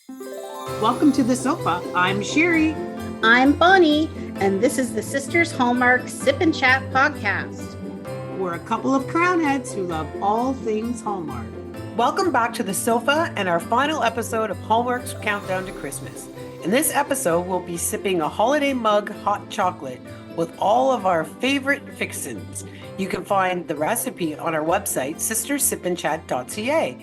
Welcome to the sofa. I'm Sherry. I'm Bonnie, and this is the Sisters Hallmark Sip and Chat podcast. We're a couple of crown heads who love all things Hallmark. Welcome back to the sofa and our final episode of Hallmark's Countdown to Christmas. In this episode, we'll be sipping a holiday mug hot chocolate with all of our favorite fixins. You can find the recipe on our website, sistersipandchat.ca.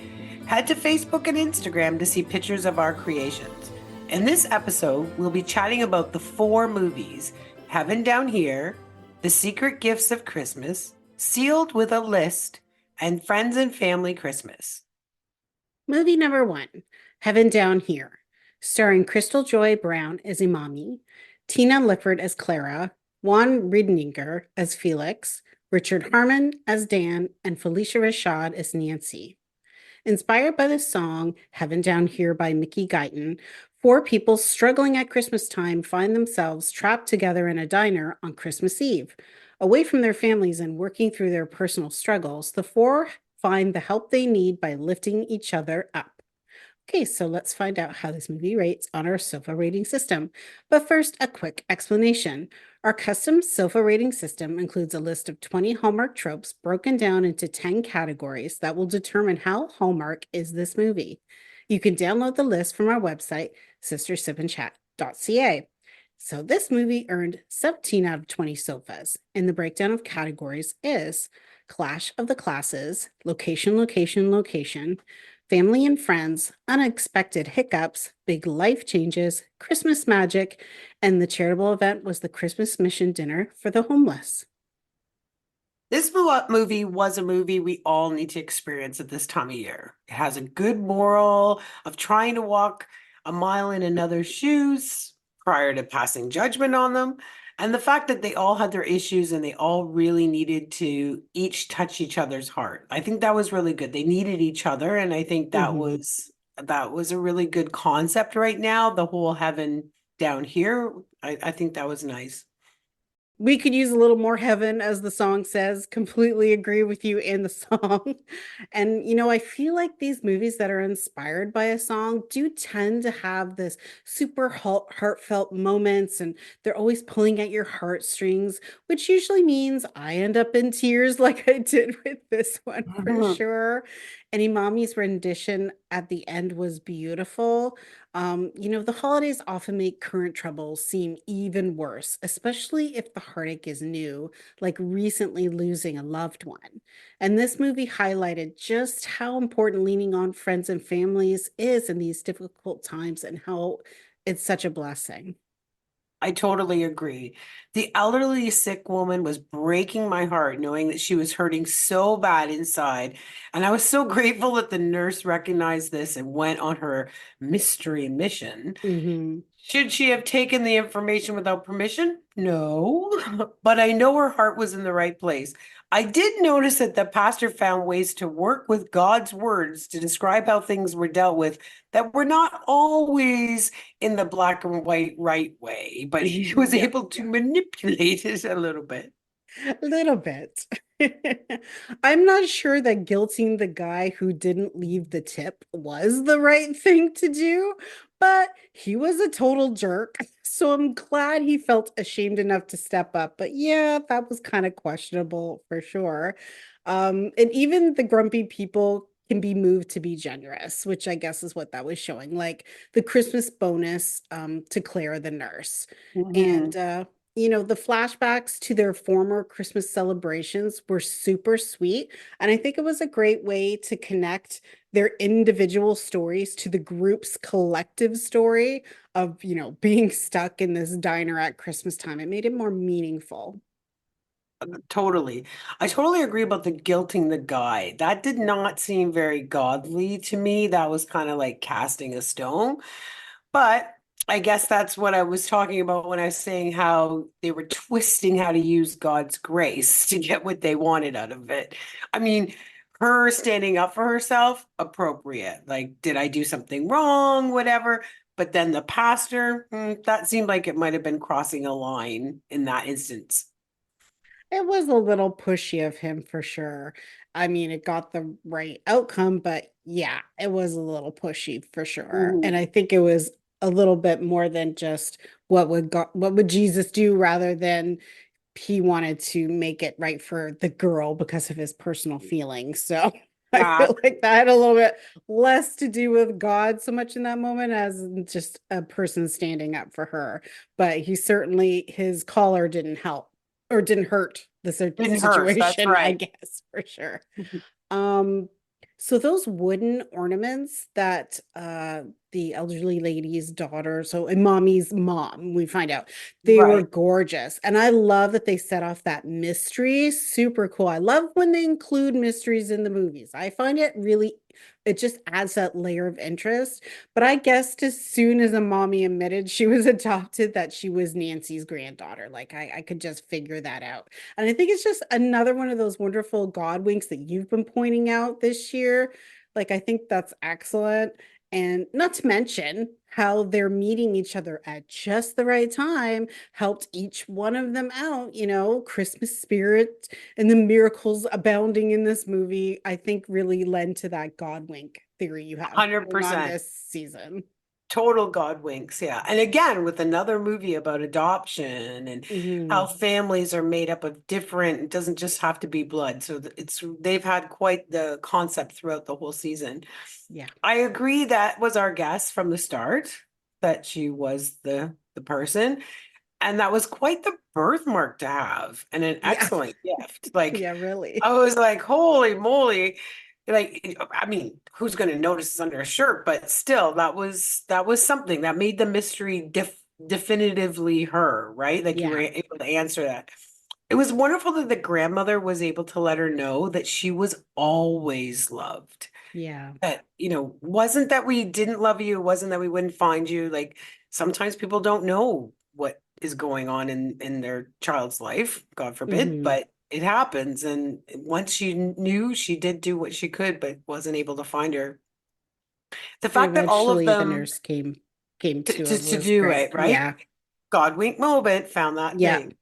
Head to Facebook and Instagram to see pictures of our creations. In this episode, we'll be chatting about the 4 movies, Heaven Down Here, The Secret Gifts of Christmas, Sealed with a List, and Friends and Family Christmas. Movie number 1, Heaven Down Here, starring Crystal Joy Brown as Imami, Tina Lifford as Clara, Juan Riedinger as Felix, Richard Harmon as Dan, and Felicia Rashad as Nancy. Inspired by the song Heaven Down Here by Mickey Guyton, 4 people struggling at Christmas time find themselves trapped together in a diner on Christmas Eve. Away from their families and working through their personal struggles, the 4 find the help they need by lifting each other up. Okay, so let's find out how this movie rates on our SOFA rating system. But first, a quick explanation. Our custom SOFA rating system includes a list of 20 Hallmark tropes broken down into 10 categories that will determine how Hallmark is this movie. You can download the list from our website, sistersipandchat.ca. So this movie earned 17 out of 20 SOFAs, and the breakdown of categories is Clash of the Classes, Location, Location, Location, Family and Friends, Unexpected Hiccups, Big Life Changes, Christmas Magic, and the charitable event was the Christmas Mission Dinner for the Homeless. This movie was a movie we all need to experience at this time of year. It has a good moral of trying to walk a mile in another's shoes prior to passing judgment on them. And the fact that they all had their issues and they all really needed to each touch each other's heart. I think that was really good. They needed each other. And I think that was a really good concept right now. The whole heaven down here. I think that was nice. We could use a little more heaven, as the song says. Completely agree with you in the song. And, I feel like these movies that are inspired by a song do tend to have this super heartfelt moments, and they're always pulling at your heartstrings, which usually means I end up in tears like I did with this one for sure. And Imami's rendition at the end was beautiful. The holidays often make current troubles seem even worse, especially if the heartache is new, like recently losing a loved one. And this movie highlighted just how important leaning on friends and families is in these difficult times and how it's such a blessing. I totally agree. The elderly sick woman was breaking my heart knowing that she was hurting so bad inside. And I was so grateful that the nurse recognized this and went on her mystery mission. Mhm. Should she have taken the information without permission? No, but I know her heart was in the right place. I did notice that the pastor found ways to work with God's words to describe how things were dealt with that were not always in the black and white right way, but he was Yeah. able to manipulate it a little bit. A little bit. I'm not sure that guilting the guy who didn't leave the tip was the right thing to do, but he was a total jerk. So I'm glad he felt ashamed enough to step up. But yeah, that was kind of questionable for sure. And even the grumpy people can be moved to be generous, which I guess is what that was showing, like the Christmas bonus to Claire the nurse. And Mhm. the flashbacks to their former Christmas celebrations were super sweet. And I think it was a great way to connect their individual stories to the group's collective story of, being stuck in this diner at Christmas time. It made it more meaningful. Totally. I totally agree about the guilting the guy. That did not seem very godly to me. That was kind of like casting a stone. But I guess that's what I was talking about when I was saying how they were twisting how to use God's grace to get what they wanted out of it. I mean, her standing up for herself, appropriate. Like, did I do something wrong? Whatever. But then the pastor, that seemed like it might have been crossing a line in that instance. It was a little pushy of him for sure. I mean, it got the right outcome, but yeah, it was a little pushy for sure. And Mhm. I think it was a little bit more than just what would Jesus do rather than he wanted to make it right for the girl because of his personal feelings. So I Yeah, feel like that had a little bit less to do with God so much in that moment as just a person standing up for her. But he certainly, his collar didn't help or didn't hurt the didn't hurt. That's situation, I right. guess, for sure. Um, so those wooden ornaments that the elderly lady's daughter, so and mommy's mom, we find out they were Right. gorgeous. And I love that they set off that mystery. Super cool. I love when they include mysteries in the movies. I find it really, it just adds that layer of interest. But I guessed as soon as a mommy admitted she was adopted that she was Nancy's granddaughter. Like I could just figure that out. And I think it's just another one of those wonderful God winks that you've been pointing out this year. Like, I think that's excellent. And not to mention how they're meeting each other at just the right time helped each one of them out, Christmas spirit and the miracles abounding in this movie, I think really lend to that God wink theory you have going on 100%. this season. Total God winks, yeah. And again, with another movie about adoption and how Hmm. families are made up of different, it doesn't just have to be blood. So it's they've had quite the concept throughout the whole season. Yeah. I agree that was our guess from the start, that she was the person. And that was quite the birthmark to have and an Yeah. excellent gift. Like Yeah, really. I was like, holy moly. Like, I mean, who's going to notice it's under a shirt? But still, that was something that made the mystery definitively her, right? Like you were Yeah. able to answer that. It was wonderful that the grandmother was able to let her know that she was always loved. Yeah. That, wasn't that we didn't love you, wasn't that we wouldn't find you. Like sometimes people don't know what is going on in their child's life, God forbid, Hmm. but it happens. And once she knew, she did do what she could, but wasn't able to find her. The And fact that all of eventually the them nurse came to, to to, her to was do great. it, right? Yeah. God wink moment, found that Yeah. thing.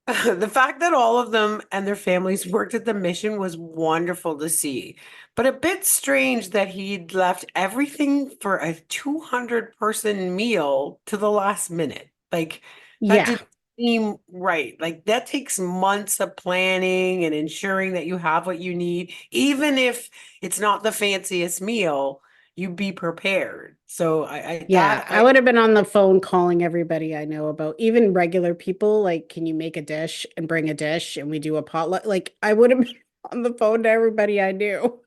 The fact that all of them and their families worked at the mission was wonderful to see, but a bit strange that he'd left everything for a 200-person meal to the last minute. Like, that Yeah. didn't seem right. Like, that takes months of planning and ensuring that you have what you need. Even if it's not the fanciest meal, you be prepared. So I Yeah. that I would have been on the phone calling everybody I know about, even regular people, like, can you make a dish and bring a dish and we do a potluck? Like, I would have been on the phone to everybody I knew.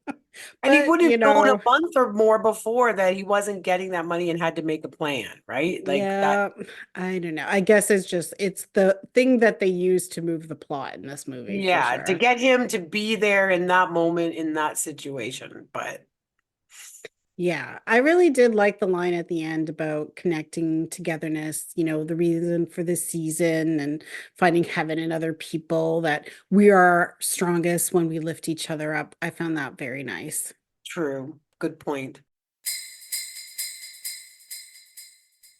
And he But, would have known a month or more before that he wasn't getting that money and had to make a plan, right? Like that. yeah, I don't know. I guess it's the thing that they use to move the plot in this movie for Yeah, to sure. get him to be there in that moment in that situation. But Yeah, I really did like the line at the end about connecting togetherness, the reason for the season and finding heaven in other people, that we are strongest when we lift each other up. I found that very nice. true. Good point.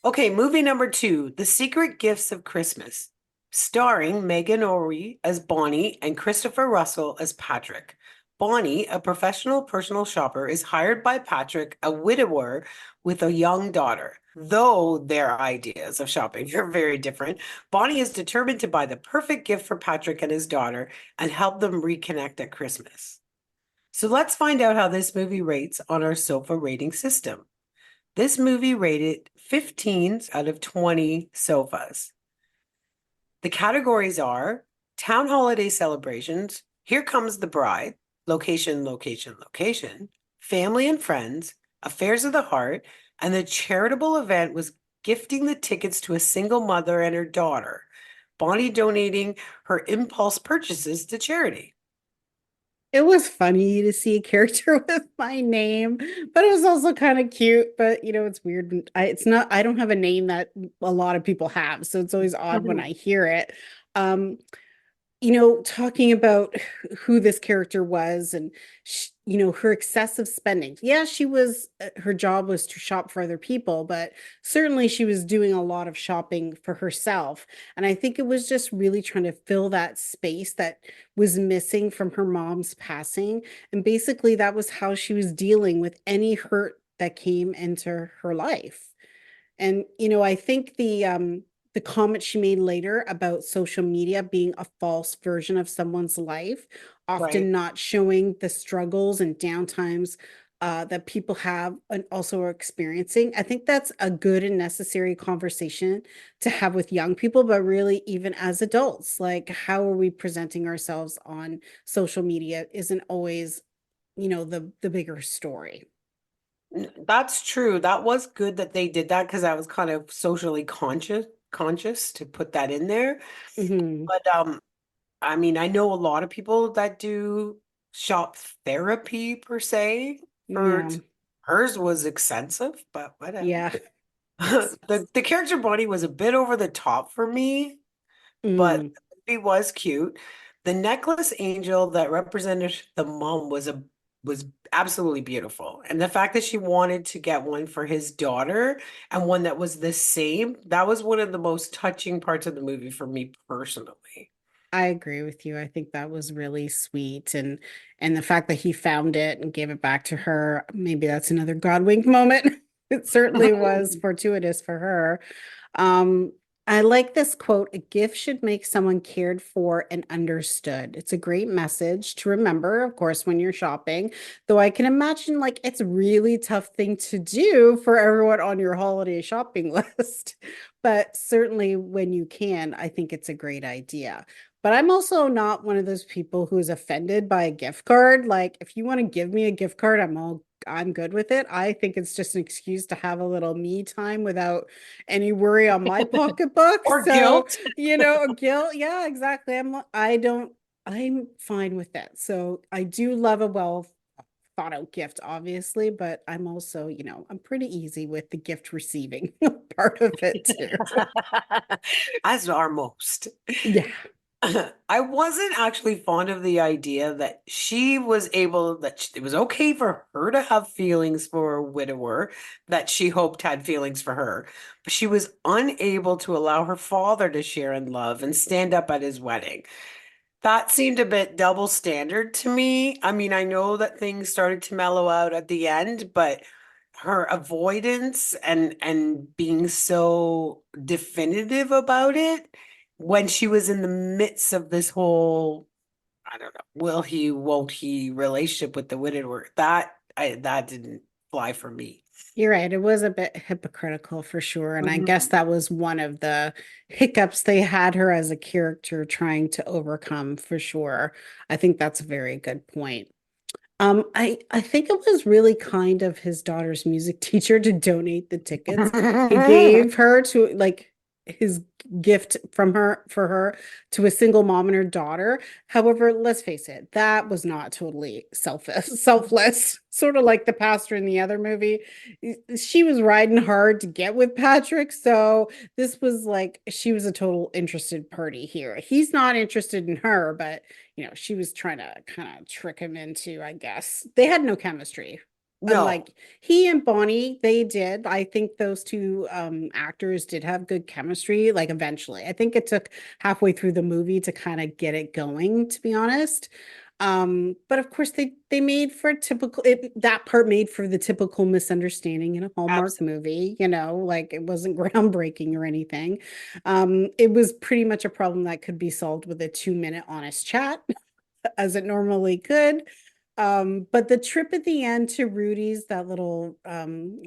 Okay, movie number two, The Secret Gifts of Christmas, starring Megan O'Ree as Bonnie and Christopher Russell as Patrick. Bonnie, a professional personal shopper, is hired by Patrick, a widower with a young daughter. Though their ideas of shopping are very different, Bonnie is determined to buy the perfect gift for Patrick and his daughter and help them reconnect at Christmas. So let's find out how this movie rates on our SOFA rating system. This movie rated 15 out of 20 sofas. The categories are town holiday celebrations, Here Comes the Bride, location, location, location, family and friends, affairs of the heart, and the charitable event was gifting the tickets to a single mother and her daughter, Bonnie donating her impulse purchases to charity. It was funny to see a character with my name, but it was also kind of cute. But it's weird. It's not, I don't have a name that a lot of people have, so it's always odd when I hear it. Um, talking about who this character was and her excessive spending. Yeah, her job was to shop for other people, but certainly she was doing a lot of shopping for herself. And I think it was just really trying to fill that space that was missing from her mom's passing. And basically that was how she was dealing with any hurt that came into her life. And I think the comment she made later about social media being a false version of someone's life, often Right. not showing the struggles and downtimes that people have and also are experiencing. I think that's a good and necessary conversation to have with young people, but really even as adults, like how are we presenting ourselves on social media isn't always, the bigger story. That's true. That was good that they did that because I was kind of socially conscious to put that in there. Hmm. But I mean, I know a lot of people that do shop therapy per se. For Yeah. hers was expensive, but whatever. Yeah. Yes. The character body was a bit over the top for me, but Mm. he was cute. The necklace angel that represented the mom was absolutely beautiful. And the fact that she wanted to get one for his daughter and one that was the same, that was one of the most touching parts of the movie for me personally. I agree with you. I think that was really sweet, and the fact that he found it and gave it back to her, maybe that's another God wink moment. It certainly was fortuitous for her. Um, I like this quote, a gift should make someone cared for and understood. It's a great message to remember, of course, when you're shopping, though I can imagine like it's a really tough thing to do for everyone on your holiday shopping list. But certainly when you can, I think it's a great idea. But I'm also not one of those people who is offended by a gift card. Like if you want to give me a gift card, I'm good with it. I think it's just an excuse to have a little me time without any worry on my pocketbook. Or So, guilt. guilt. Yeah, exactly. I'm fine with that. So I do love a well thought out gift, obviously, but I'm also, I'm pretty easy with the gift receiving part of it too. As are most. Yeah. I wasn't actually fond of the idea that she was able, it was okay for her to have feelings for a widower that she hoped had feelings for her, but she was unable to allow her father to share in love and stand up at his wedding. That seemed a bit double standard to me. I mean, I know that things started to mellow out at the end, but her avoidance and being so definitive about it when she was in the midst of this whole, I don't know, will he, won't he relationship with the widower, that didn't fly for me. You're right. It was a bit hypocritical for sure. And I guess Mhm. that was one of the hiccups they had her as a character trying to overcome for sure. I think that's a very good point. I think it was really kind of his daughter's music teacher to donate the tickets he gave her to like his gift from her for her to a single mom and her daughter. However, let's face it, that was not totally selfless, sort of like the pastor in the other movie. She was riding hard to get with Patrick, so this was like she was a total interested party here. He's not interested in her, but she was trying to kind of trick him into, I guess. They had no chemistry. No, Unlike he and Bonnie, they did. I think those two actors did have good chemistry, like eventually. I think it took halfway through the movie to kind of get it going, to be honest. But of course they made for typical that part made for the typical misunderstanding in a Hallmark absolutely. movie, like it wasn't groundbreaking or anything. It was pretty much a problem that could be solved with a 2-minute honest chat, as it normally could. But the trip at the end to Rudy's, that little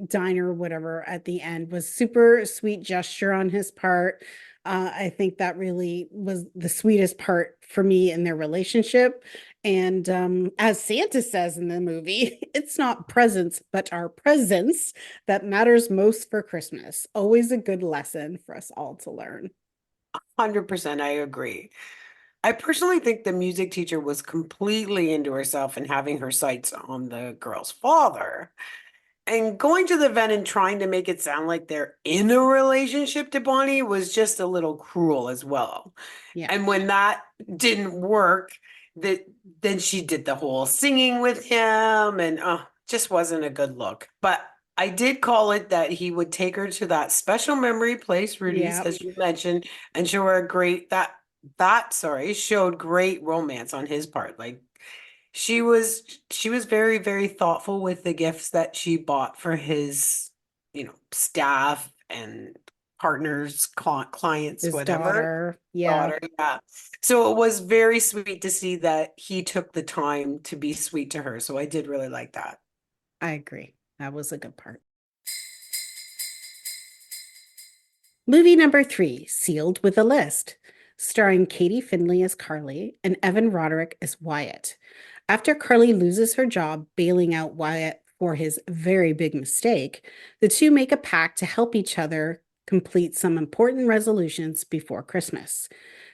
diner, whatever, at the end was super sweet gesture on his part. I think that really was the sweetest part for me in their relationship. And as Santa says in the movie, it's not presents, but our presence that matters most for Christmas. Always a good lesson for us all to learn. 100% I agree. I personally think the music teacher was completely into herself and having her sights on the girl's father. And going to the event and trying to make it sound like they're in a relationship to Bonnie was just a little cruel as well. Yeah, And when that didn't work, that then she did the whole singing with him and just wasn't a good look. But I did call it that he would take her to that special memory place, Rudy's, yeah. as you mentioned, and show her a great that showed great romance on his part. Like she was very, very thoughtful with the gifts that she bought for his, staff and partners, clients, His whatever. daughter. Yeah, Daughter, yeah. So it was very sweet to see that he took the time to be sweet to her. So I did really like that. I agree. That was a good part. Movie number 3, Sealed with a List, starring Katie Finley as Carly and Evan Roderick as Wyatt. After Carly loses her job bailing out Wyatt for his very big mistake, the two make a pact to help each other complete some important resolutions before Christmas.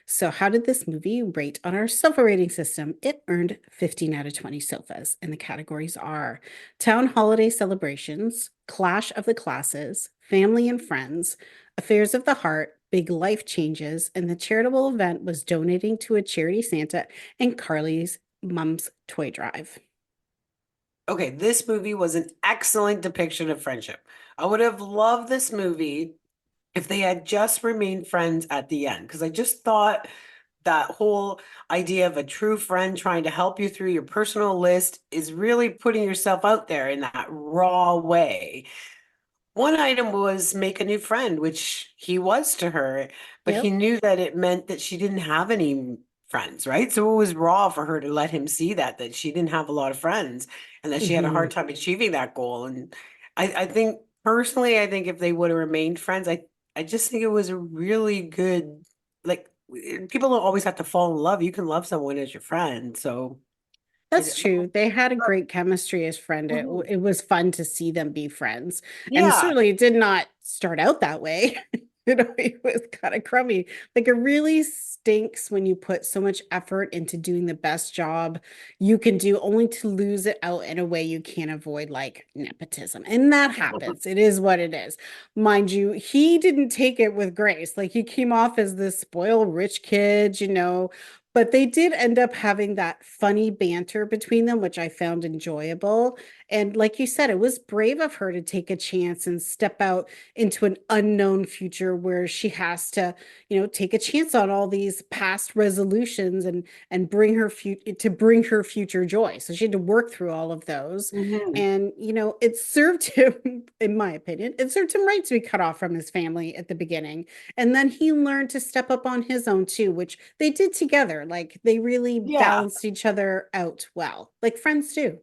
So, how did this movie rate on our sofa rating system? It earned 15 out of 20 sofas, and the categories are Town Holiday Celebrations, Clash of the Classes, Family and Friends, Affairs of the Heart, Big Life Changes, and the charitable event was donating to a charity Santa and Carly's mom's toy drive. Okay, this movie was an excellent depiction of friendship. I would have loved this movie if they had just remained friends at the end, because I just thought that whole idea of a true friend trying to help you through your personal list is really putting yourself out there in that raw way. One item was make a new friend, which he was to her, but he Yep. knew that it meant that she didn't have any friends, right? So it was raw for her to let him see that she didn't have a lot of friends and that she had a hard Mhm. time achieving that goal. And I think personally, I think if they would have remained friends, I just think it was a really good, like people don't always have to fall in love. You can love someone as your friend. So That's true. They had a great chemistry as friend. Mhm. It was fun to see them be friends. And Yeah. certainly it did not start out that way. It was kind of crummy. Like it really stinks when you put so much effort into doing the best job you can do only to lose it out in a way you can't avoid, like nepotism. And that happens. It is what it is. Mind you, he didn't take it with grace. Like he came off as this spoiled rich kid, but they did end up having that funny banter between them, which I found enjoyable. And like you said, it was brave of her to take a chance and step out into an unknown future where she has to, take a chance on all these past resolutions and bring her future joy. So she had to work through all of those. Mhm. And, it served him, in my opinion, it served him right to be cut off from his family at the beginning. And then he learned to step up on his own too, which they did together. Like they really Yeah. balanced each other out well, like friends do.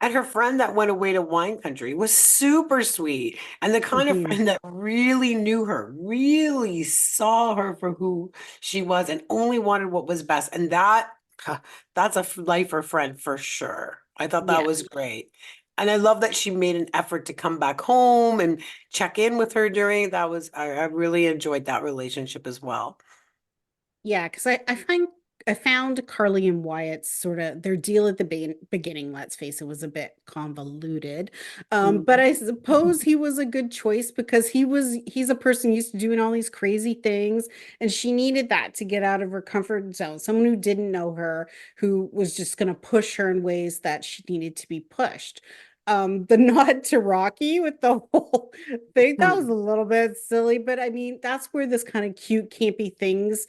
And her friend that went away to wine country was super sweet. And the kind of Mhm. friend that really knew her, really saw her for who she was and only wanted what was best. And that's a lifer friend for sure. I thought that Yeah. was great. And I love that she made an effort to come back home and check in with her during I really enjoyed that relationship as well. Yeah, because I found Carly and Wyatt's sort of their deal at the beginning, let's face it, was a bit convoluted. But Mhm. I suppose he was a good choice because he's a person used to doing all these crazy things, and she needed that to get out of her comfort zone. Someone who didn't know her, who was just gonna push her in ways that she needed to be pushed. The nod to Rocky with the whole thing, that was a little bit silly, but I mean, that's where this kind of cute, campy things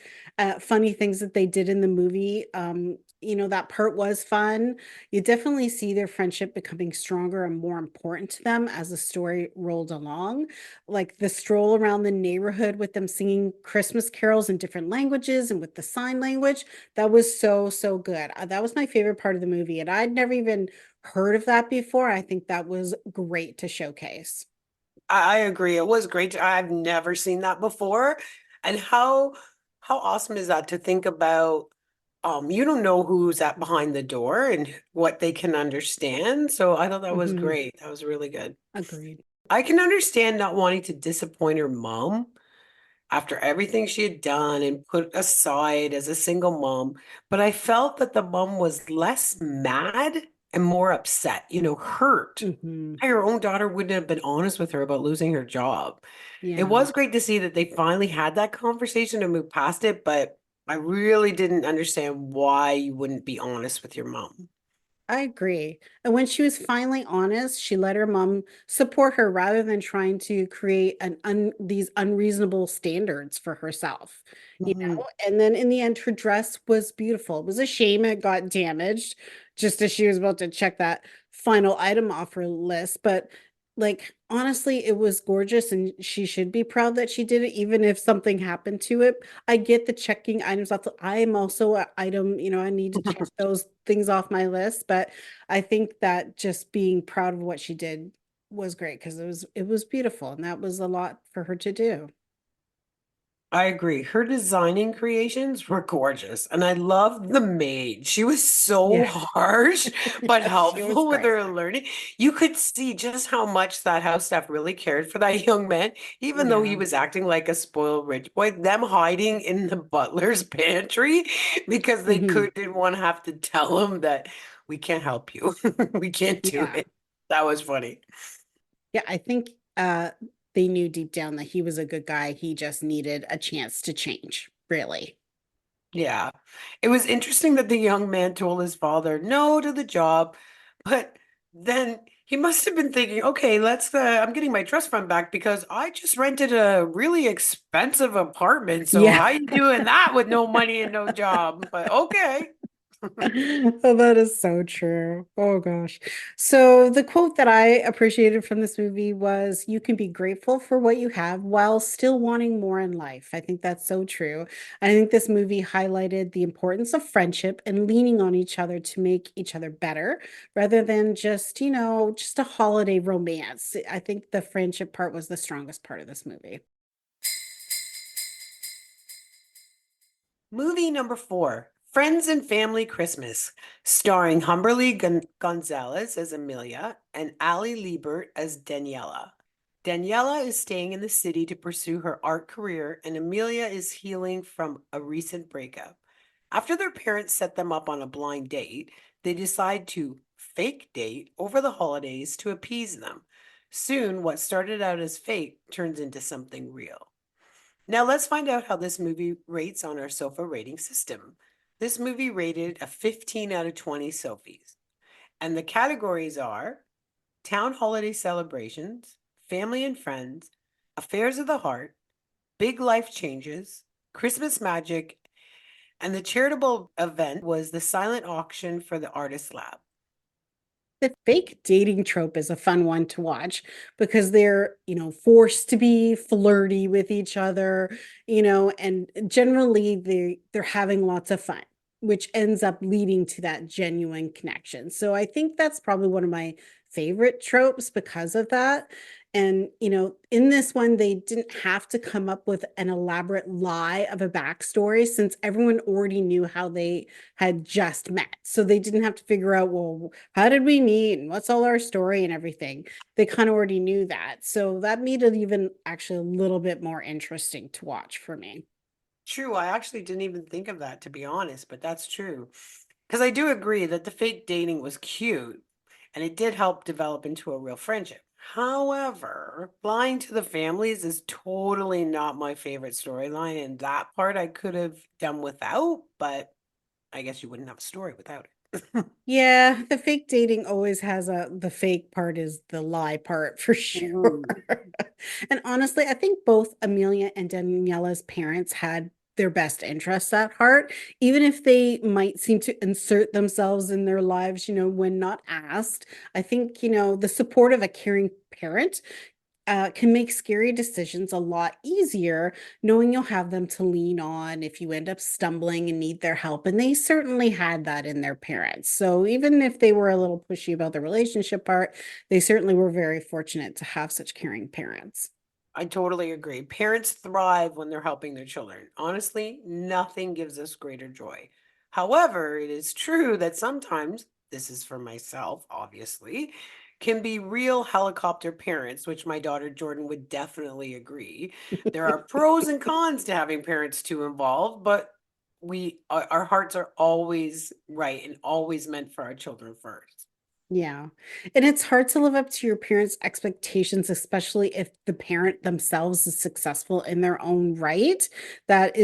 funny things that they did in the movie. That part was fun. You definitely see their friendship becoming stronger and more important to them as the story rolled along. Like the stroll around the neighborhood with them singing Christmas carols in different languages and with the sign language, that was so, so good. That was my favorite part of the movie. And I'd never even heard of that before. I think that was great to showcase. I agree. It was great. I've never seen that before. And how awesome is that to think about you don't know who's at behind the door and what they can understand. So I thought that was Mhm. great. That was really good. Agreed. I can understand not wanting to disappoint her mom after everything she had done and put aside as a single mom, but I felt that the mom was less mad and more upset, hurt. Hmm. Her own daughter wouldn't have been honest with her about losing her job. It Yeah. was great to see that they finally had that conversation and moved past it, but I really didn't understand why you wouldn't be honest with your mom. I agree. And when she was finally honest, she let her mom support her rather than trying to create these unreasonable standards for herself, you Mhm. know? And then in the end, her dress was beautiful. It was a shame it got damaged just as she was about to check that final item off her list. But like, honestly, it was gorgeous and she should be proud that she did it, even if something happened to it. I get the checking items off. I am also an item, I need to check those things off my list, but I think that just being proud of what she did was great because it was beautiful and that was a lot for her to do. I agree. Her designing creations were gorgeous, and I loved the maid. She was so Yeah. harsh, but She was helpful with great. her learning. You could see just how much that house staff really cared for that young man, even though he Yeah. was acting like a spoiled rich boy. Them hiding in the butler's pantry because they Hmm. didn't want to have to tell him that we can't help you. We can't do Yeah. it. That was funny. Yeah, I think they knew deep down that he was a good guy. He just needed a chance to change, really. Yeah. It was interesting that the young man told his father no to the job, but then he must have been thinking, okay, I'm getting my trust fund back because I just rented a really expensive apartment. So Yeah. how you doing that with no money and no job? But okay. Oh, that is so true. Oh gosh. So the quote that I appreciated from this movie was, "You can be grateful for what you have while still wanting more in life." I think that's so true. I think this movie highlighted the importance of friendship and leaning on each other to make each other better rather than just a holiday romance. I think the friendship part was the strongest part of this movie. Movie number 4, Friends and Family Christmas, starring Humberly Gonzalez as Amelia and Ali Liebert as Daniela. Daniela is staying in the city to pursue her art career, and Amelia is healing from a recent breakup. After their parents set them up on a blind date, they decide to fake date over the holidays to appease them. Soon, what started out as fake turns into something real. Now let's find out how this movie rates on our SOFA rating system. This movie rated a 15 out of 20 Sophies. And the categories are town holiday celebrations, family and friends, affairs of the heart, big life changes, Christmas magic, and the charitable event was the silent auction for the Artist Lab. The fake dating trope is a fun one to watch because they're, forced to be flirty with each other, and generally they're having lots of fun, which ends up leading to that genuine connection. So I think that's probably one of my favorite tropes because of that. And, in this one, they didn't have to come up with an elaborate lie of a backstory since everyone already knew how they had just met. So they didn't have to figure out, well, how did we meet and what's all our story and everything. They kind of already knew that. So that made it even actually a little bit more interesting to watch for me. True, I actually didn't even think of that to be honest, but that's true. Because I do agree that the fake dating was cute and it did help develop into a real friendship. However, lying to the families is totally not my favorite storyline, and that part I could have done without, but I guess you wouldn't have a story without it. Yeah, the fake dating always has the fake part is the lie part for sure. Mhm. And honestly, I think both Amelia and Daniela's parents had their best interests at heart, even if they might seem to insert themselves in their lives, when not asked. I think, the support of a caring parent can make scary decisions a lot easier, knowing you'll have them to lean on if you end up stumbling and need their help. And they certainly had that in their parents. So even if they were a little pushy about the relationship part, they certainly were very fortunate to have such caring parents. I totally agree. Parents thrive when they're helping their children. Honestly, nothing gives us greater joy. However, it is true that sometimes, this is for myself, obviously, can be real helicopter parents, which my daughter Jordan would definitely agree. There are pros and cons to having parents too involved, but our hearts are always right and always meant for our children first. Yeah. And it's hard to live up to your parents' expectations, especially if the parent themselves is successful in their own right. That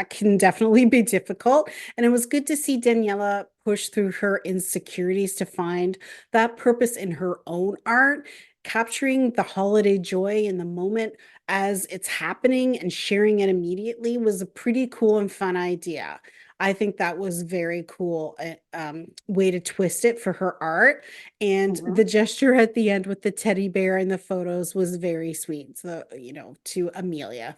can definitely be difficult. And it was good to see Daniela push through her insecurities to find that purpose in her own art, capturing the holiday joy in the moment as it's happening and sharing it immediately was a pretty cool and fun idea. I think that was very cool way to twist it for her art. And the Mhm. gesture at the end with the teddy bear and the photos was very sweet. So, to Amelia.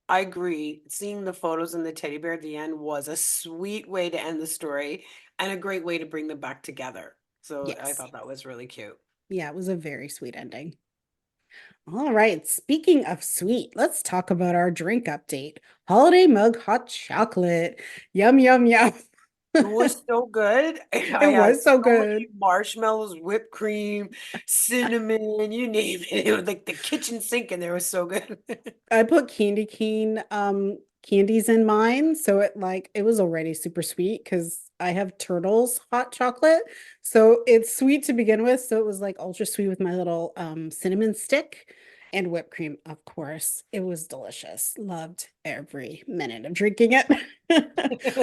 I agree. Seeing the photos and the teddy bear at the end was a sweet way to end the story and a great way to bring them back together. So I Yes. thought that was really cute. Yeah, it was a very sweet ending. All right. Speaking of sweet, let's talk about our drink update. Holiday mug hot chocolate. Yum, yum, yum. It was so good. I It had was so so many good. marshmallows, whipped cream, cinnamon, you name it. It was like the kitchen sink and there was so good. I put candy cane candies in mine, so it was already super sweet because I have Turtles hot chocolate. So it's sweet to begin with. So it was like ultra sweet with my little cinnamon stick and whipped cream, of course. It was delicious. Loved every minute of drinking it.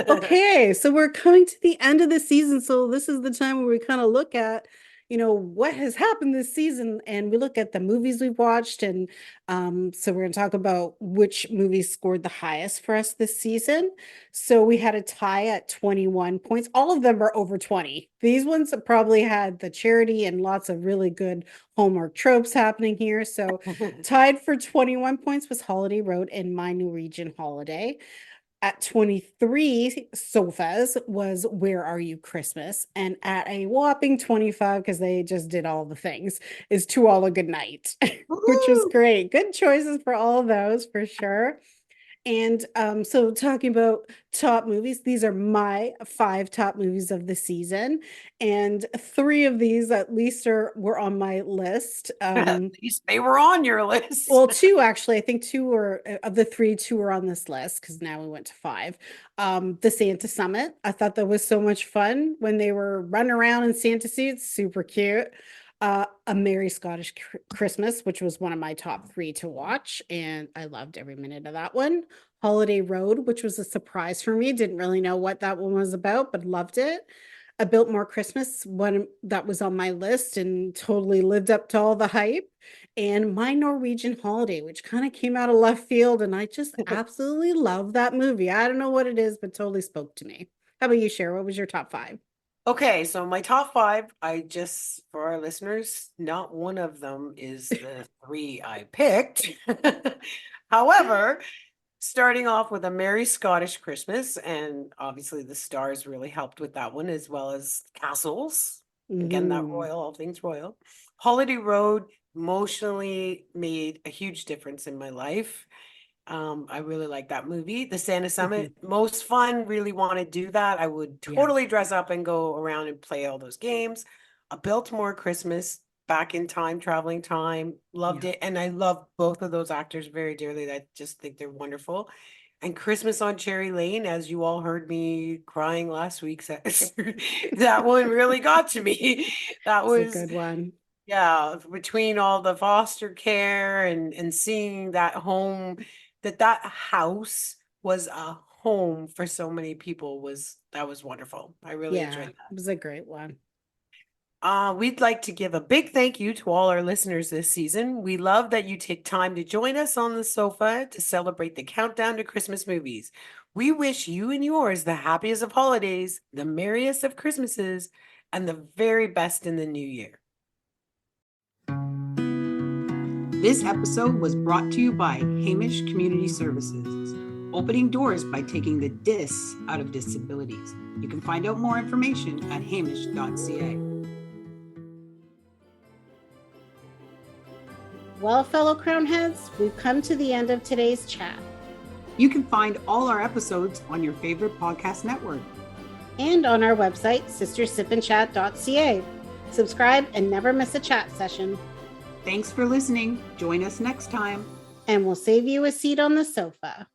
Okay, so we're coming to the end of the season. So this is the time where we kind of look at what has happened this season, and we look at the movies we've watched, and so we're going to talk about which movies scored the highest for us this season. So we had a tie at 21 points. All of them are over 20. These ones probably had the charity and lots of really good Hallmark tropes happening here. So tied for 21 points was Holiday Road and My Norwegian Holiday. At 23 sofas was Where Are You Christmas? And at a whopping 25, because they just did all the things, is To All a Good Night, which was Woohoo! great. Good choices for all of those for sure. And so talking about top movies, these are my 5 top movies of the season. And 3 of these at least were on my list. At least they were on your list. Well, 2 actually. I think 2 were of the 3, 2 were on this list because now we went to 5. The Santa Summit. I thought that was so much fun when they were running around in Santa suits. Super cute. A Merry Scottish Christmas, which was one of my top 3 to watch, and I loved every minute of that one. Holiday Road, which was a surprise for me. Didn't really know what that one was about, but loved it. A Biltmore Christmas, one that was on my list and totally lived up to all the hype. And My Norwegian Holiday, which kind of came out of left field, and I just absolutely love that movie. I don't know what it is, but totally spoke to me. How about you, Cher? What was your top 5? Okay, so my top 5, for our listeners, not one of them is the 3 I picked. However, starting off with A Merry Scottish Christmas, and obviously the stars really helped with that one, as well as castles. Again, that Hmm. royal, all things royal. Holiday Road emotionally made a huge difference in my life. I really like that movie. The Santa Hmm. Summit, most fun, really want to do that. I would Yeah, totally dress up and go around and play all those games. A Biltmore Christmas, back in time, traveling time, loved yeah. it. And I love both of those actors very dearly. I just think they're wonderful. And Christmas on Cherry Lane, as you all heard me crying last week, that one really got to me. That It's a was good one. yeah, between all the foster care and seeing that home, that house was a home for so many people that was wonderful. I really Yeah, enjoyed it that. was a great one. We'd like to give a big thank you to all our listeners this season. We love that you take time to join us on the sofa to celebrate the countdown to Christmas movies. We wish you and yours the happiest of holidays, the merriest of Christmases, and the very best in the new year. This episode was brought to you by Hamish Community Services, opening doors by taking the dis out of disabilities. You can find out more information at hamish.ca. Well, fellow crown heads, we've come to the end of today's chat. You can find all our episodes on your favorite podcast network. And on our website, sistersipandchat.ca. Subscribe and never miss a chat session. Thanks for listening. Join us next time. And we'll save you a seat on the sofa.